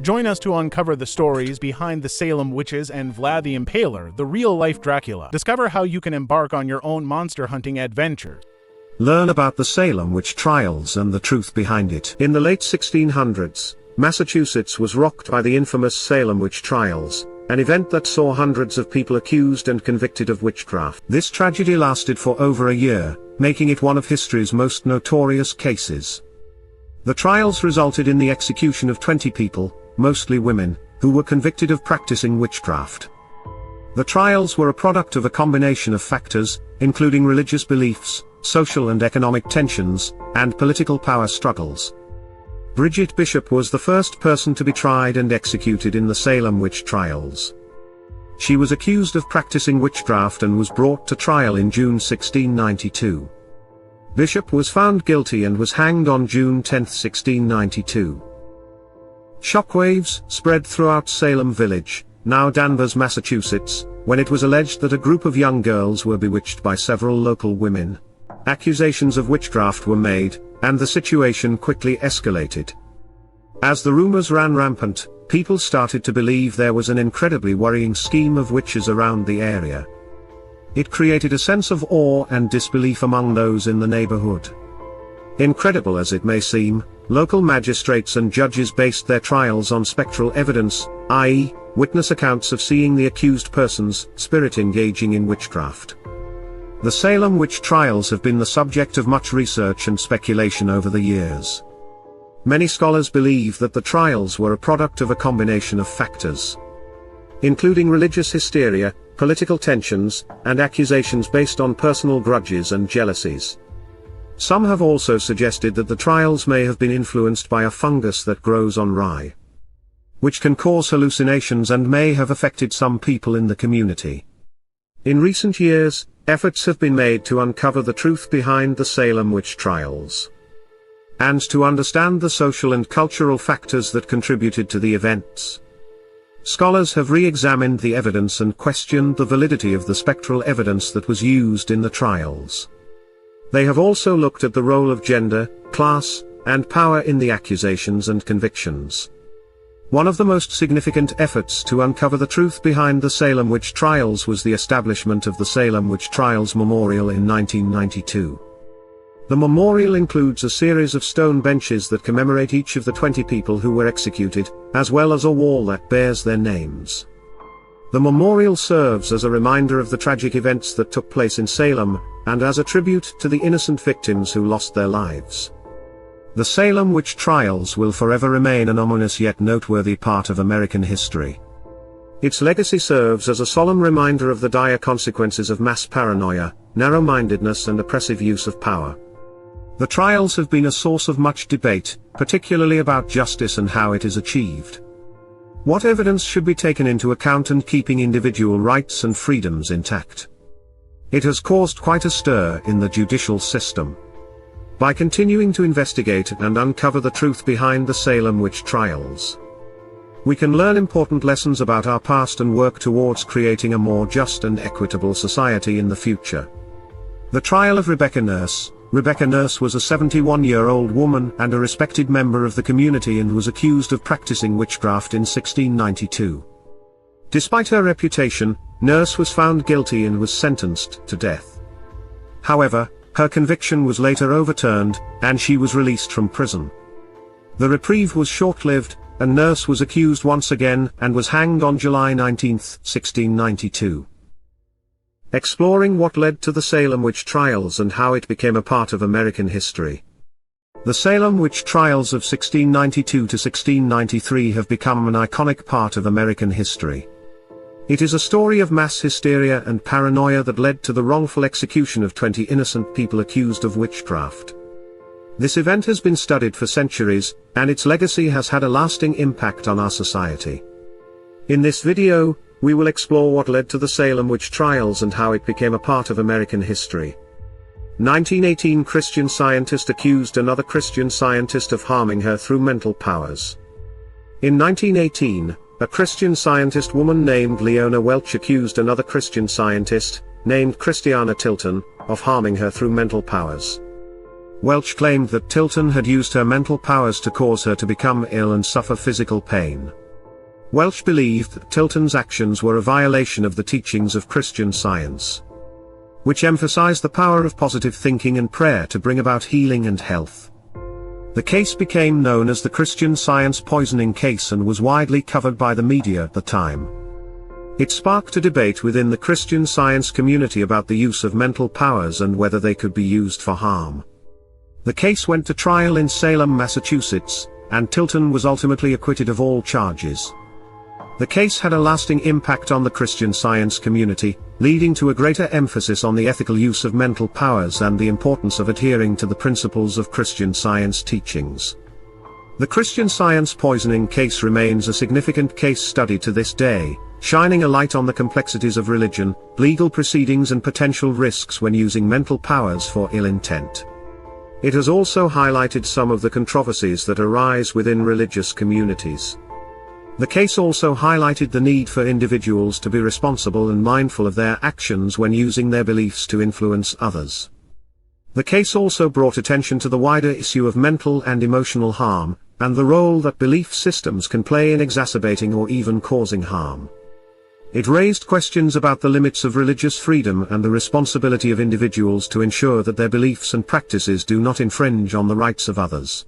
Join us to uncover the stories behind the Salem witches and Vlad the Impaler, the real-life Dracula. Discover how you can embark on your own monster hunting adventure. Learn about the Salem witch trials and the truth behind it. In the late 1600s, Massachusetts was rocked by the infamous Salem witch trials, an event that saw hundreds of people accused and convicted of witchcraft. This tragedy lasted for over a year, making it one of history's most notorious cases. The trials resulted in the execution of 20 people, mostly women, who were convicted of practicing witchcraft. The trials were a product of a combination of factors, including religious beliefs, social and economic tensions, and political power struggles. Bridget Bishop was the first person to be tried and executed in the Salem witch trials. She was accused of practicing witchcraft and was brought to trial in June 1692. Bishop was found guilty and was hanged on June 10, 1692. Shockwaves spread throughout Salem Village, now Danvers, Massachusetts, when it was alleged that a group of young girls were bewitched by several local women. Accusations of witchcraft were made, and the situation quickly escalated. As the rumors ran rampant, people started to believe there was an incredibly worrying scheme of witches around the area. It created a sense of awe and disbelief among those in the neighborhood. Incredible as it may seem, local magistrates and judges based their trials on spectral evidence, i.e., witness accounts of seeing the accused person's spirit engaging in witchcraft. The Salem witch trials have been the subject of much research and speculation over the years. Many scholars believe that the trials were a product of a combination of factors, including religious hysteria, political tensions, and accusations based on personal grudges and jealousies. Some have also suggested that the trials may have been influenced by a fungus that grows on rye, which can cause hallucinations and may have affected some people in the community. In recent years, efforts have been made to uncover the truth behind the Salem witch trials, and to understand the social and cultural factors that contributed to the events. Scholars have re-examined the evidence and questioned the validity of the spectral evidence that was used in the trials. They have also looked at the role of gender, class, and power in the accusations and convictions. One of the most significant efforts to uncover the truth behind the Salem witch trials was the establishment of the Salem Witch Trials Memorial in 1992. The memorial includes a series of stone benches that commemorate each of the 20 people who were executed, as well as a wall that bears their names. The memorial serves as a reminder of the tragic events that took place in Salem, and as a tribute to the innocent victims who lost their lives. The Salem witch trials will forever remain an ominous yet noteworthy part of American history. Its legacy serves as a solemn reminder of the dire consequences of mass paranoia, narrow-mindedness and oppressive use of power. The trials have been a source of much debate, particularly about justice and how it is achieved. What evidence should be taken into account in keeping individual rights and freedoms intact? It has caused quite a stir in the judicial system. By continuing to investigate and uncover the truth behind the Salem witch trials, we can learn important lessons about our past and work towards creating a more just and equitable society in the future. The trial of Rebecca Nurse. Rebecca Nurse was a 71-year-old woman and a respected member of the community and was accused of practicing witchcraft in 1692. Despite her reputation, Nurse was found guilty and was sentenced to death. However, her conviction was later overturned, and she was released from prison. The reprieve was short-lived, and Nurse was accused once again and was hanged on July 19, 1692. Exploring what led to the Salem witch trials and how it became a part of American history. The Salem witch trials of 1692 to 1693 have become an iconic part of American history. It is a story of mass hysteria and paranoia that led to the wrongful execution of 20 innocent people accused of witchcraft. This event has been studied for centuries, and its legacy has had a lasting impact on our society. In this video, we will explore what led to the Salem witch trials and how it became a part of American history. 1918 Christian scientist accused another Christian scientist of harming her through mental powers. In 1918, a Christian scientist woman named Leona Welch accused another Christian scientist, named Christiana Tilton, of harming her through mental powers. Welch claimed that Tilton had used her mental powers to cause her to become ill and suffer physical pain. Welch believed that Tilton's actions were a violation of the teachings of Christian Science, which emphasized the power of positive thinking and prayer to bring about healing and health. The case became known as the Christian Science poisoning case and was widely covered by the media at the time. It sparked a debate within the Christian Science community about the use of mental powers and whether they could be used for harm. The case went to trial in Salem, Massachusetts, and Tilton was ultimately acquitted of all charges. The case had a lasting impact on the Christian Science community, leading to a greater emphasis on the ethical use of mental powers and the importance of adhering to the principles of Christian Science teachings. The Christian Science poisoning case remains a significant case study to this day, shining a light on the complexities of religion, legal proceedings and potential risks when using mental powers for ill intent. It has also highlighted some of the controversies that arise within religious communities. The case also highlighted the need for individuals to be responsible and mindful of their actions when using their beliefs to influence others. The case also brought attention to the wider issue of mental and emotional harm, and the role that belief systems can play in exacerbating or even causing harm. It raised questions about the limits of religious freedom and the responsibility of individuals to ensure that their beliefs and practices do not infringe on the rights of others.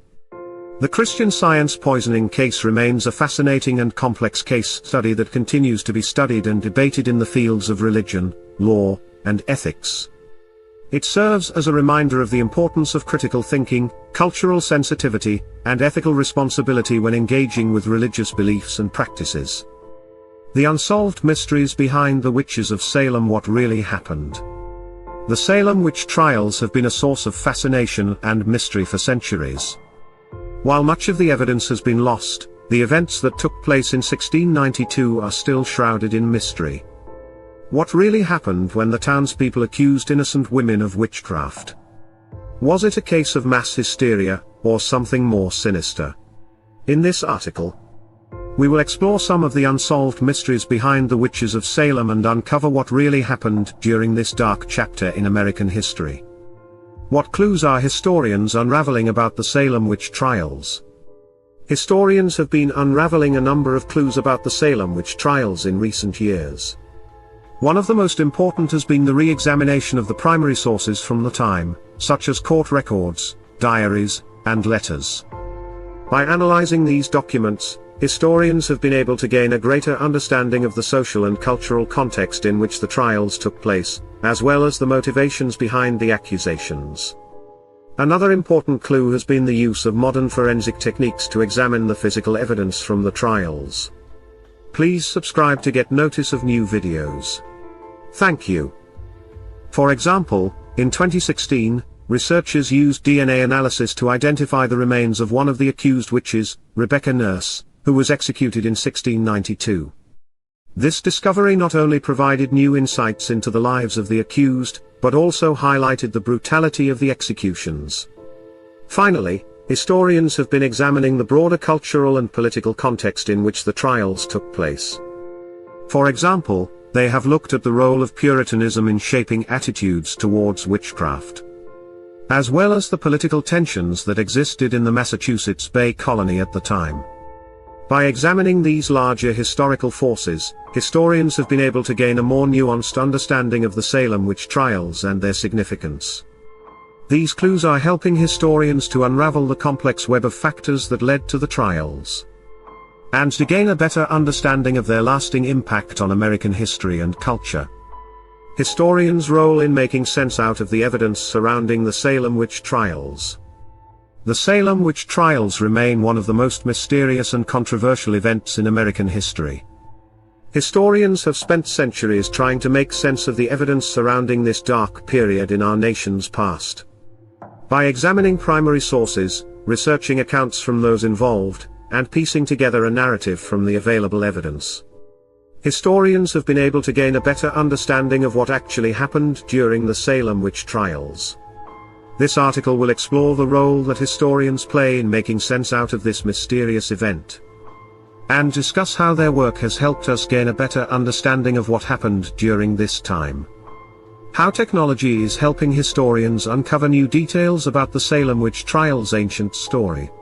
The Christian Science poisoning case remains a fascinating and complex case study that continues to be studied and debated in the fields of religion, law, and ethics. It serves as a reminder of the importance of critical thinking, cultural sensitivity, and ethical responsibility when engaging with religious beliefs and practices. The unsolved mysteries behind the witches of Salem. What really happened? The Salem witch trials have been a source of fascination and mystery for centuries. While much of the evidence has been lost, the events that took place in 1692 are still shrouded in mystery. What really happened when the townspeople accused innocent women of witchcraft? Was it a case of mass hysteria, or something more sinister? In this article, we will explore some of the unsolved mysteries behind the witches of Salem and uncover what really happened during this dark chapter in American history. What clues are historians unraveling about the Salem witch trials? Historians have been unraveling a number of clues about the Salem witch trials in recent years. One of the most important has been the re-examination of the primary sources from the time, such as court records, diaries, and letters. By analyzing these documents, historians have been able to gain a greater understanding of the social and cultural context in which the trials took place, as well as the motivations behind the accusations. Another important clue has been the use of modern forensic techniques to examine the physical evidence from the trials. Please subscribe to get notice of new videos. Thank you. For example, in 2016, researchers used DNA analysis to identify the remains of one of the accused witches, Rebecca Nurse, who was executed in 1692. This discovery not only provided new insights into the lives of the accused, but also highlighted the brutality of the executions. Finally, historians have been examining the broader cultural and political context in which the trials took place. For example, they have looked at the role of Puritanism in shaping attitudes towards witchcraft, as well as the political tensions that existed in the Massachusetts Bay Colony at the time. By examining these larger historical forces, historians have been able to gain a more nuanced understanding of the Salem witch trials and their significance. These clues are helping historians to unravel the complex web of factors that led to the trials, and to gain a better understanding of their lasting impact on American history and culture. Historians' role in making sense out of the evidence surrounding the Salem witch trials. The Salem witch trials remain one of the most mysterious and controversial events in American history. Historians have spent centuries trying to make sense of the evidence surrounding this dark period in our nation's past. By examining primary sources, researching accounts from those involved, and piecing together a narrative from the available evidence, historians have been able to gain a better understanding of what actually happened during the Salem witch trials. This article will explore the role that historians play in making sense out of this mysterious event, and discuss how their work has helped us gain a better understanding of what happened during this time. How technology is helping historians uncover new details about the Salem witch trials' ancient story.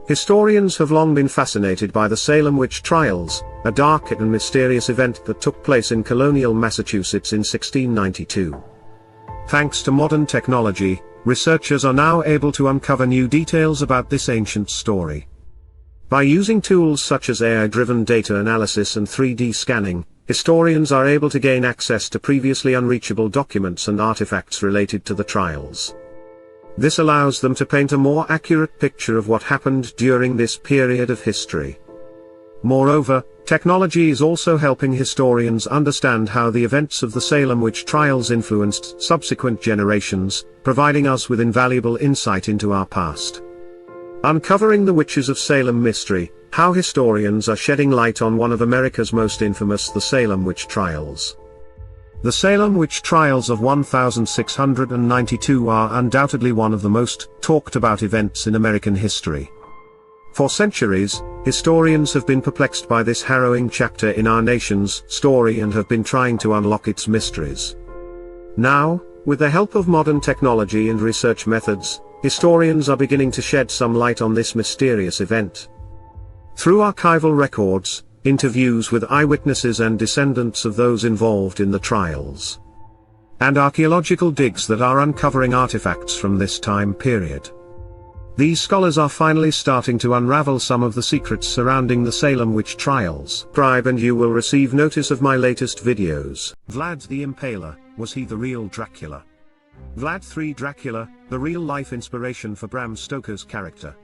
Historians have long been fascinated by the Salem witch trials, a dark and mysterious event that took place in colonial Massachusetts in 1692. Thanks to modern technology, researchers are now able to uncover new details about this ancient story. By using tools such as AI-driven data analysis and 3D scanning, historians are able to gain access to previously unreachable documents and artifacts related to the trials. This allows them to paint a more accurate picture of what happened during this period of history. Moreover, technology is also helping historians understand how the events of the Salem witch trials influenced subsequent generations, providing us with invaluable insight into our past. Uncovering the Witches of Salem mystery, how historians are shedding light on one of America's most infamous, the Salem witch trials. The Salem witch trials of 1692 are undoubtedly one of the most talked about events in American history. For centuries, historians have been perplexed by this harrowing chapter in our nation's story and have been trying to unlock its mysteries. Now, with the help of modern technology and research methods, historians are beginning to shed some light on this mysterious event. Through archival records, interviews with eyewitnesses and descendants of those involved in the trials, and archaeological digs that are uncovering artifacts from this time period, these scholars are finally starting to unravel some of the secrets surrounding the Salem witch trials. Subscribe and you will receive notice of my latest videos. Vlad the Impaler, was he the real Dracula? Vlad III Dracula, the real-life inspiration for Bram Stoker's character.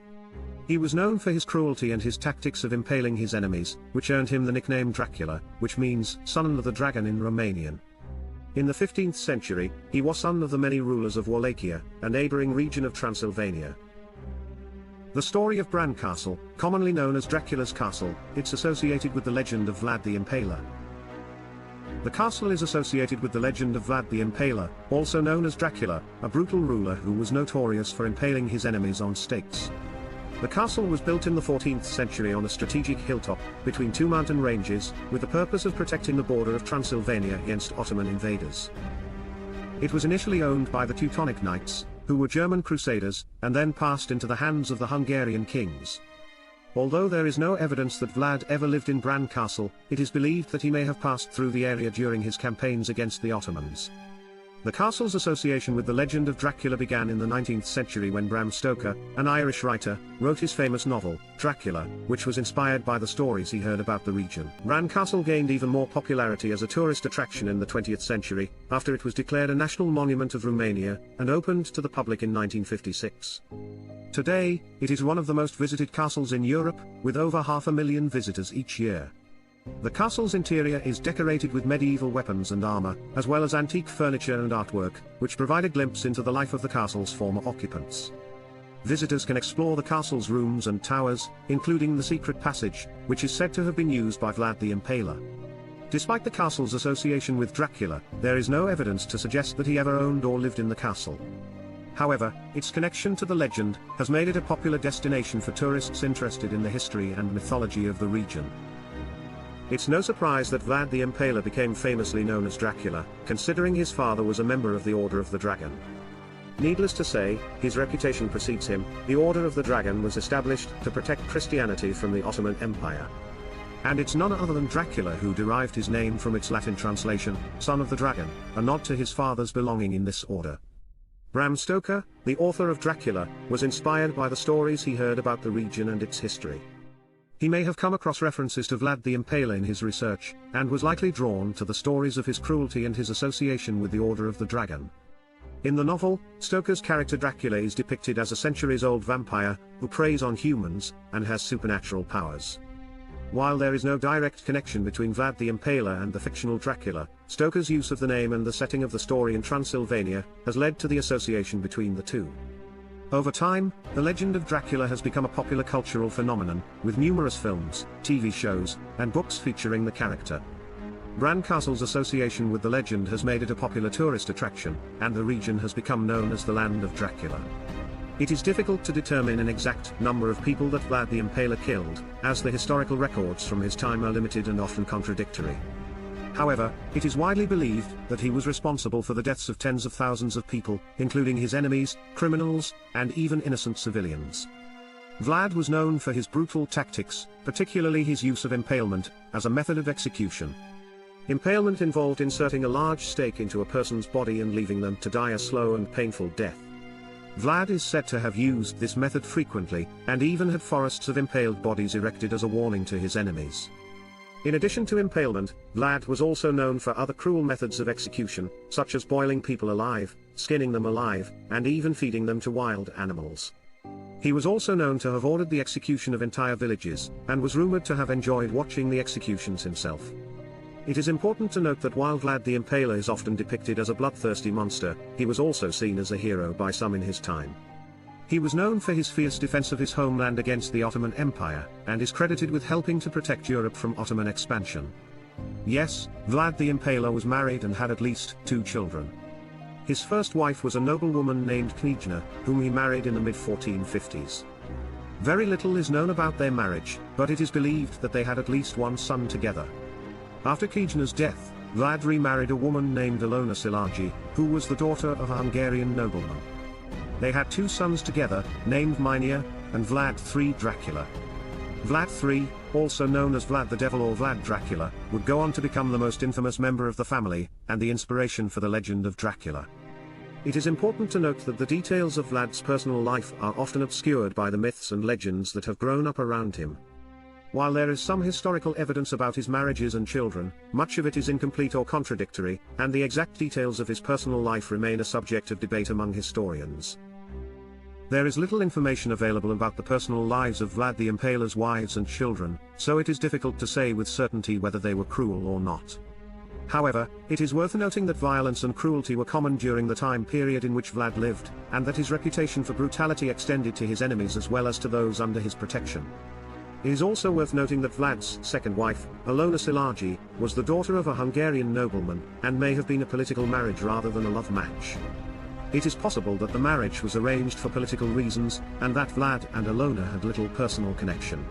He was known for his cruelty and his tactics of impaling his enemies, which earned him the nickname Dracula, which means son of the dragon in Romanian. In the 15th century, he was son of the many rulers of Wallachia, a neighboring region of Transylvania. The story of Bran Castle, commonly known as Dracula's Castle, it's associated with the legend of Vlad the Impaler. The castle is associated with the legend of Vlad the Impaler, also known as Dracula, a brutal ruler who was notorious for impaling his enemies on stakes. The castle was built in the 14th century on a strategic hilltop, between two mountain ranges, with the purpose of protecting the border of Transylvania against Ottoman invaders. It was initially owned by the Teutonic Knights, who were German crusaders, and then passed into the hands of the Hungarian kings. Although there is no evidence that Vlad ever lived in Bran Castle, it is believed that he may have passed through the area during his campaigns against the Ottomans. The castle's association with the legend of Dracula began in the 19th century when Bram Stoker, an Irish writer, wrote his famous novel, Dracula, which was inspired by the stories he heard about the region. Bran Castle gained even more popularity as a tourist attraction in the 20th century, after it was declared a national monument of Romania, and opened to the public in 1956. Today, it is one of the most visited castles in Europe, with over 500,000 visitors each year. The castle's interior is decorated with medieval weapons and armor, as well as antique furniture and artwork, which provide a glimpse into the life of the castle's former occupants. Visitors can explore the castle's rooms and towers, including the secret passage, which is said to have been used by Vlad the Impaler. Despite the castle's association with Dracula, there is no evidence to suggest that he ever owned or lived in the castle. However, its connection to the legend has made it a popular destination for tourists interested in the history and mythology of the region. It's no surprise that Vlad the Impaler became famously known as Dracula, considering his father was a member of the Order of the Dragon. Needless to say, his reputation precedes him. The Order of the Dragon was established to protect Christianity from the Ottoman Empire. And it's none other than Dracula who derived his name from its Latin translation, son of the dragon, a nod to his father's belonging in this order. Bram Stoker, the author of Dracula, was inspired by the stories he heard about the region and its history. He may have come across references to Vlad the Impaler in his research, and was likely drawn to the stories of his cruelty and his association with the Order of the Dragon. In the novel, Stoker's character Dracula is depicted as a centuries-old vampire, who preys on humans, and has supernatural powers. While there is no direct connection between Vlad the Impaler and the fictional Dracula, Stoker's use of the name and the setting of the story in Transylvania has led to the association between the two. Over time, the legend of Dracula has become a popular cultural phenomenon, with numerous films, TV shows, and books featuring the character. Bran Castle's association with the legend has made it a popular tourist attraction, and the region has become known as the Land of Dracula. It is difficult to determine an exact number of people that Vlad the Impaler killed, as the historical records from his time are limited and often contradictory. However, it is widely believed that he was responsible for the deaths of tens of thousands of people, including his enemies, criminals, and even innocent civilians. Vlad was known for his brutal tactics, particularly his use of impalement, as a method of execution. Impalement involved inserting a large stake into a person's body and leaving them to die a slow and painful death. Vlad is said to have used this method frequently, and even had forests of impaled bodies erected as a warning to his enemies. In addition to impalement, Vlad was also known for other cruel methods of execution, such as boiling people alive, skinning them alive, and even feeding them to wild animals. He was also known to have ordered the execution of entire villages, and was rumored to have enjoyed watching the executions himself. It is important to note that while Vlad the Impaler is often depicted as a bloodthirsty monster, he was also seen as a hero by some in his time. He was known for his fierce defense of his homeland against the Ottoman Empire, and is credited with helping to protect Europe from Ottoman expansion. Yes, Vlad the Impaler was married and had at least 2 children. His first wife was a noblewoman named Knijna, whom he married in the mid-1450s. Very little is known about their marriage, but it is believed that they had at least 1 son together. After Knijna's death, Vlad remarried a woman named Ilona Szilágyi, who was the daughter of a Hungarian nobleman. They had 2 sons together, named Minia, and Vlad III Dracula. Vlad III, also known as Vlad the Devil or Vlad Dracula, would go on to become the most infamous member of the family, and the inspiration for the legend of Dracula. It is important to note that the details of Vlad's personal life are often obscured by the myths and legends that have grown up around him. While there is some historical evidence about his marriages and children, much of it is incomplete or contradictory, and the exact details of his personal life remain a subject of debate among historians. There is little information available about the personal lives of Vlad the Impaler's wives and children, so it is difficult to say with certainty whether they were cruel or not. However, it is worth noting that violence and cruelty were common during the time period in which Vlad lived, and that his reputation for brutality extended to his enemies as well as to those under his protection. It is also worth noting that Vlad's second wife, Ilona Szilágyi, was the daughter of a Hungarian nobleman, and may have been a political marriage rather than a love match. It is possible that the marriage was arranged for political reasons, and that Vlad and Ilona had little personal connection.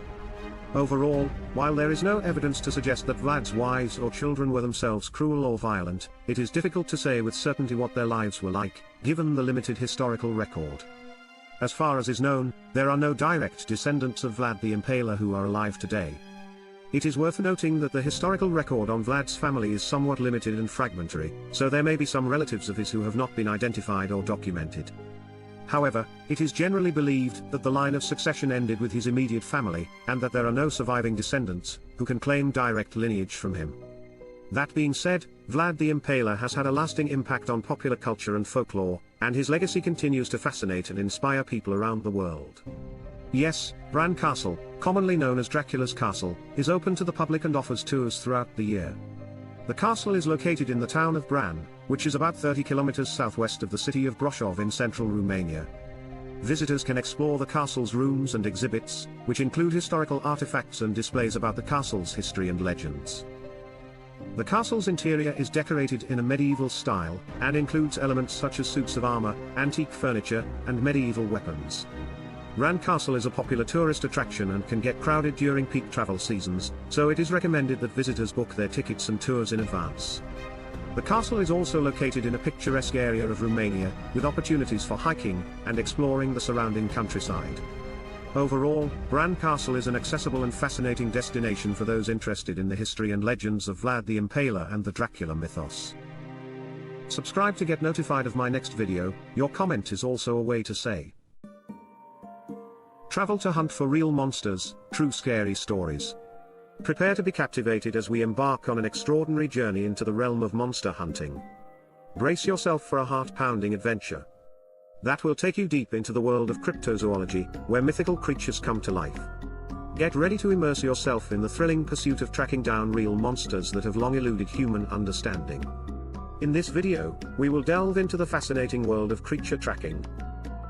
Overall, while there is no evidence to suggest that Vlad's wives or children were themselves cruel or violent, it is difficult to say with certainty what their lives were like, given the limited historical record. As far as is known, there are no direct descendants of Vlad the Impaler who are alive today. It is worth noting that the historical record on Vlad's family is somewhat limited and fragmentary, so there may be some relatives of his who have not been identified or documented. However, it is generally believed that the line of succession ended with his immediate family, and that there are no surviving descendants who can claim direct lineage from him. That being said, Vlad the Impaler has had a lasting impact on popular culture and folklore, and his legacy continues to fascinate and inspire people around the world. Yes, Bran Castle, commonly known as Dracula's Castle, is open to the public and offers tours throughout the year. The castle is located in the town of Bran, which is about 30 kilometers southwest of the city of Brașov in central Romania. Visitors can explore the castle's rooms and exhibits, which include historical artifacts and displays about the castle's history and legends. The castle's interior is decorated in a medieval style, and includes elements such as suits of armor, antique furniture, and medieval weapons. Bran Castle is a popular tourist attraction and can get crowded during peak travel seasons, so it is recommended that visitors book their tickets and tours in advance. The castle is also located in a picturesque area of Romania, with opportunities for hiking and exploring the surrounding countryside. Overall, Bran Castle is an accessible and fascinating destination for those interested in the history and legends of Vlad the Impaler and the Dracula mythos. Subscribe to get notified of my next video. Your comment is also a way to say. Travel to hunt for real monsters, true scary stories. Prepare to be captivated as we embark on an extraordinary journey into the realm of monster hunting. Brace yourself for a heart-pounding adventure that will take you deep into the world of cryptozoology, where mythical creatures come to life. Get ready to immerse yourself in the thrilling pursuit of tracking down real monsters that have long eluded human understanding. In this video, we will delve into the fascinating world of creature tracking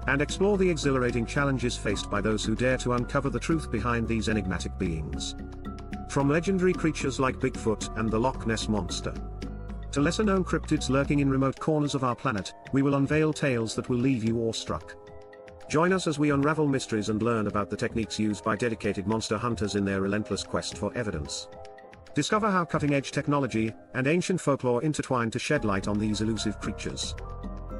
and explore the exhilarating challenges faced by those who dare to uncover the truth behind these enigmatic beings. From legendary creatures like Bigfoot and the Loch Ness Monster to lesser-known cryptids lurking in remote corners of our planet, we will unveil tales that will leave you awestruck. Join us as we unravel mysteries and learn about the techniques used by dedicated monster hunters in their relentless quest for evidence. Discover how cutting-edge technology and ancient folklore intertwine to shed light on these elusive creatures.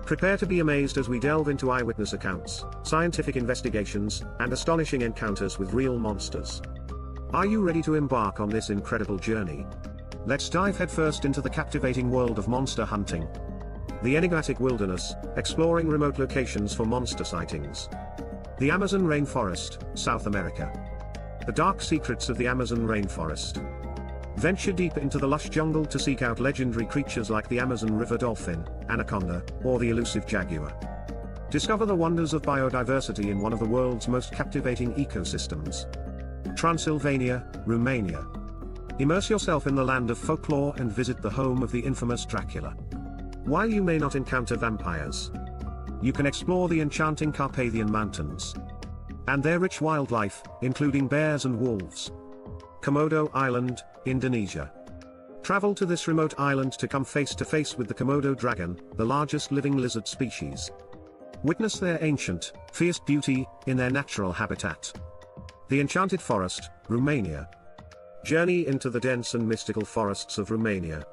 Prepare to be amazed as we delve into eyewitness accounts, scientific investigations, and astonishing encounters with real monsters. Are you ready to embark on this incredible journey? Let's dive headfirst into the captivating world of monster hunting. The enigmatic wilderness, exploring remote locations for monster sightings. The Amazon rainforest, South America. The dark secrets of the Amazon rainforest. Venture deep into the lush jungle to seek out legendary creatures like the Amazon river dolphin, anaconda, or the elusive jaguar. Discover the wonders of biodiversity in one of the world's most captivating ecosystems. Transylvania, Romania. Immerse yourself in the land of folklore and visit the home of the infamous Dracula. While you may not encounter vampires, you can explore the enchanting Carpathian Mountains and their rich wildlife, including bears and wolves. Komodo Island, Indonesia. Travel to this remote island to come face to face with the Komodo dragon, the largest living lizard species. Witness their ancient, fierce beauty in their natural habitat. The Enchanted Forest, Romania. Journey into the dense and mystical forests of Romania,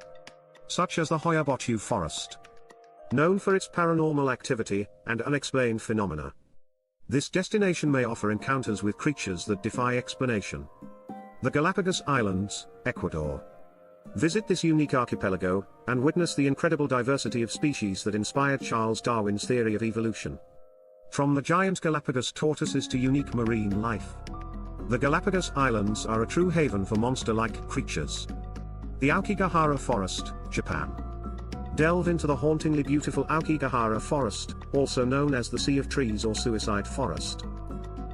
such as the Hoia Botu forest, known for its paranormal activity and unexplained phenomena. This destination may offer encounters with creatures that defy explanation. The Galapagos Islands, Ecuador. Visit this unique archipelago and witness the incredible diversity of species that inspired Charles Darwin's theory of evolution. From the giant Galapagos tortoises to unique marine life, the Galapagos Islands are a true haven for monster-like creatures. The Aokigahara Forest, Japan. Delve into the hauntingly beautiful Aokigahara Forest, also known as the Sea of Trees or Suicide Forest.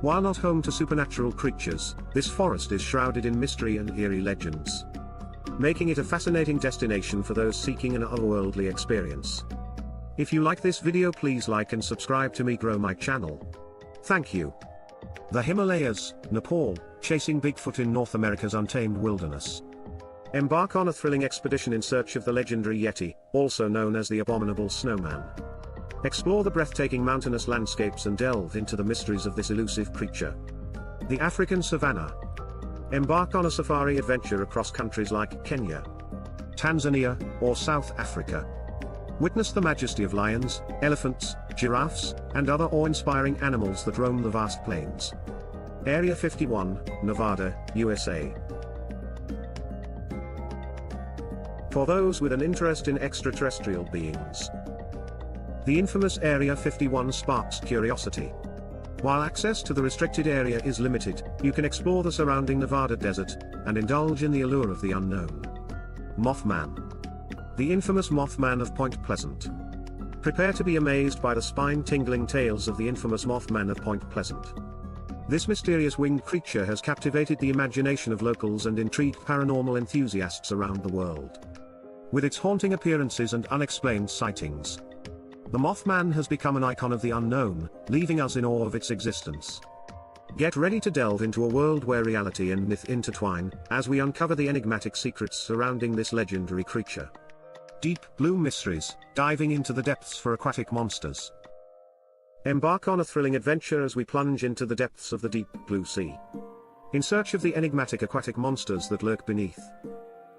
While not home to supernatural creatures, this forest is shrouded in mystery and eerie legends, making it a fascinating destination for those seeking an otherworldly experience. If you like this video, please like and subscribe to me grow my channel. Thank you. The Himalayas, Nepal, chasing Bigfoot in North America's untamed wilderness. Embark on a thrilling expedition in search of the legendary Yeti, also known as the Abominable Snowman. Explore the breathtaking mountainous landscapes and delve into the mysteries of this elusive creature. The African Savannah. Embark on a safari adventure across countries like Kenya, Tanzania, or South Africa. Witness the majesty of lions, elephants, giraffes, and other awe-inspiring animals that roam the vast plains. Area 51, Nevada, USA. For those with an interest in extraterrestrial beings, the infamous Area 51 sparks curiosity. While access to the restricted area is limited, you can explore the surrounding Nevada desert and indulge in the allure of the unknown. Mothman. The infamous Mothman of Point Pleasant. Prepare to be amazed by the spine-tingling tales of the infamous Mothman of Point Pleasant. This mysterious winged creature has captivated the imagination of locals and intrigued paranormal enthusiasts around the world. With its haunting appearances and unexplained sightings, the Mothman has become an icon of the unknown, leaving us in awe of its existence. Get ready to delve into a world where reality and myth intertwine, as we uncover the enigmatic secrets surrounding this legendary creature. Deep Blue Mysteries, diving into the depths for aquatic monsters. Embark on a thrilling adventure as we plunge into the depths of the deep blue sea, in search of the enigmatic aquatic monsters that lurk beneath.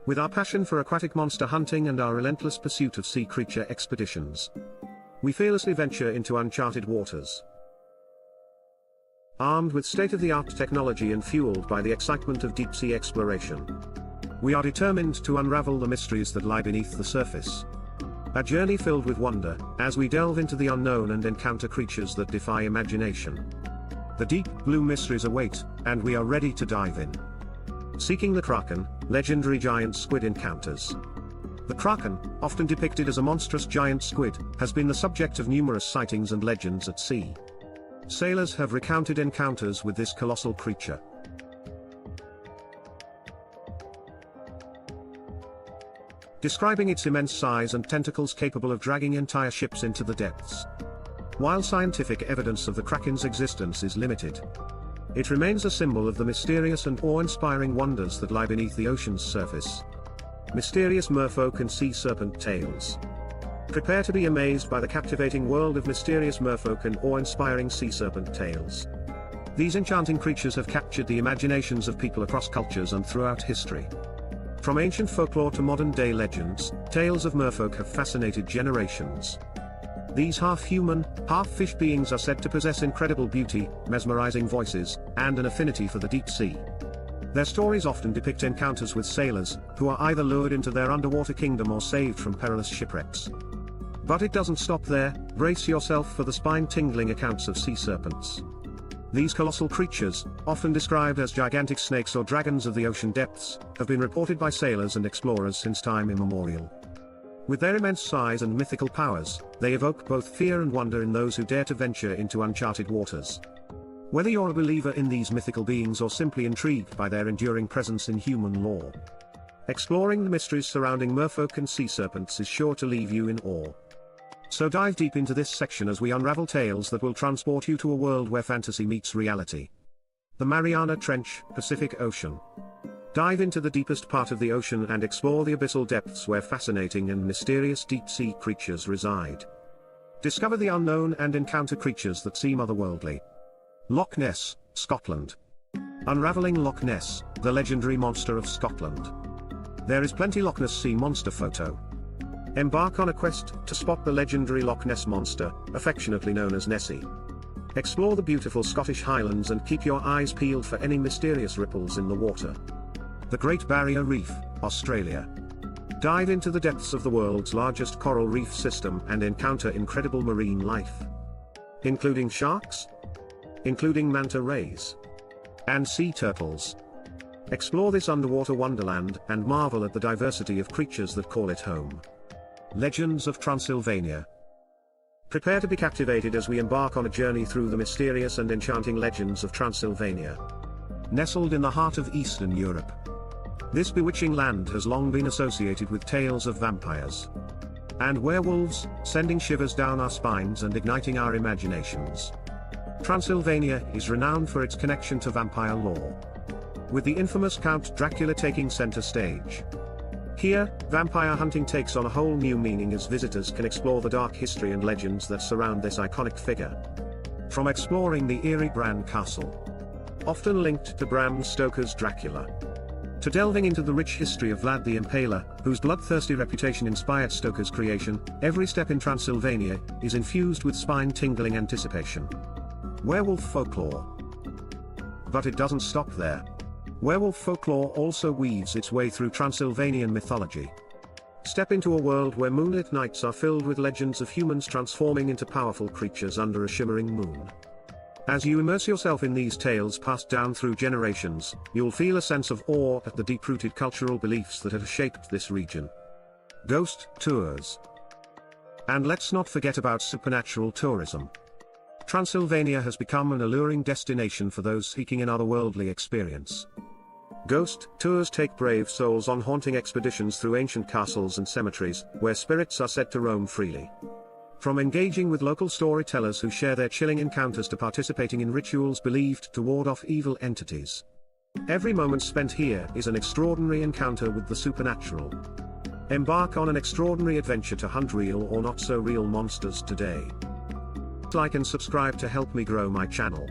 With our passion for aquatic monster hunting and our relentless pursuit of sea creature expeditions, we fearlessly venture into uncharted waters. Armed with state-of-the-art technology and fueled by the excitement of deep-sea exploration, we are determined to unravel the mysteries that lie beneath the surface. A journey filled with wonder, as we delve into the unknown and encounter creatures that defy imagination. The deep blue mysteries await, and we are ready to dive in. Seeking the Kraken, legendary giant squid encounters. The Kraken, often depicted as a monstrous giant squid, has been the subject of numerous sightings and legends at sea. Sailors have recounted encounters with this colossal creature, describing its immense size and tentacles capable of dragging entire ships into the depths. While scientific evidence of the Kraken's existence is limited, it remains a symbol of the mysterious and awe-inspiring wonders that lie beneath the ocean's surface. Mysterious merfolk and sea serpent tales. Prepare to be amazed by the captivating world of mysterious merfolk and awe-inspiring sea serpent tales. These enchanting creatures have captured the imaginations of people across cultures and throughout history. From ancient folklore to modern-day legends, tales of merfolk have fascinated generations. These half-human, half-fish beings are said to possess incredible beauty, mesmerizing voices, and an affinity for the deep sea. Their stories often depict encounters with sailors, who are either lured into their underwater kingdom or saved from perilous shipwrecks. But it doesn't stop there. Brace yourself for the spine-tingling accounts of sea serpents. These colossal creatures, often described as gigantic snakes or dragons of the ocean depths, have been reported by sailors and explorers since time immemorial. With their immense size and mythical powers, they evoke both fear and wonder in those who dare to venture into uncharted waters. Whether you're a believer in these mythical beings or simply intrigued by their enduring presence in human lore, exploring the mysteries surrounding merfolk and sea serpents is sure to leave you in awe. So dive deep into this section as we unravel tales that will transport you to a world where fantasy meets reality. The Mariana Trench, Pacific Ocean. Dive into the deepest part of the ocean and explore the abyssal depths where fascinating and mysterious deep-sea creatures reside. Discover the unknown and encounter creatures that seem otherworldly. Loch Ness, Scotland. Unraveling Loch Ness, the legendary monster of Scotland. There is plenty Loch Ness sea monster photo. Embark on a quest to spot the legendary Loch Ness monster, affectionately known as Nessie. Explore the beautiful Scottish Highlands and keep your eyes peeled for any mysterious ripples in the water. The Great Barrier Reef, Australia. Dive into the depths of the world's largest coral reef system and encounter incredible marine life. Including sharks, including manta rays, and sea turtles. Explore this underwater wonderland and marvel at the diversity of creatures that call it home. Legends of Transylvania. Prepare to be captivated as we embark on a journey through the mysterious and enchanting legends of Transylvania. Nestled in the heart of Eastern Europe, this bewitching land has long been associated with tales of vampires and werewolves, sending shivers down our spines and igniting our imaginations. Transylvania is renowned for its connection to vampire lore, with the infamous Count Dracula taking center stage. Here, vampire hunting takes on a whole new meaning as visitors can explore the dark history and legends that surround this iconic figure. From exploring the eerie Bran Castle, often linked to Bram Stoker's Dracula, to delving into the rich history of Vlad the Impaler, whose bloodthirsty reputation inspired Stoker's creation, every step in Transylvania is infused with spine-tingling anticipation. Werewolf folklore. But it doesn't stop there. Werewolf folklore also weaves its way through Transylvanian mythology. Step into a world where moonlit nights are filled with legends of humans transforming into powerful creatures under a shimmering moon. As you immerse yourself in these tales passed down through generations, you'll feel a sense of awe at the deep-rooted cultural beliefs that have shaped this region. Ghost tours. And let's not forget about supernatural tourism. Transylvania has become an alluring destination for those seeking an otherworldly experience. Ghost tours take brave souls on haunting expeditions through ancient castles and cemeteries, where spirits are said to roam freely. From engaging with local storytellers who share their chilling encounters to participating in rituals believed to ward off evil entities, every moment spent here is an extraordinary encounter with the supernatural. Embark on an extraordinary adventure to hunt real or not so real monsters today. Like and subscribe to help me grow my channel.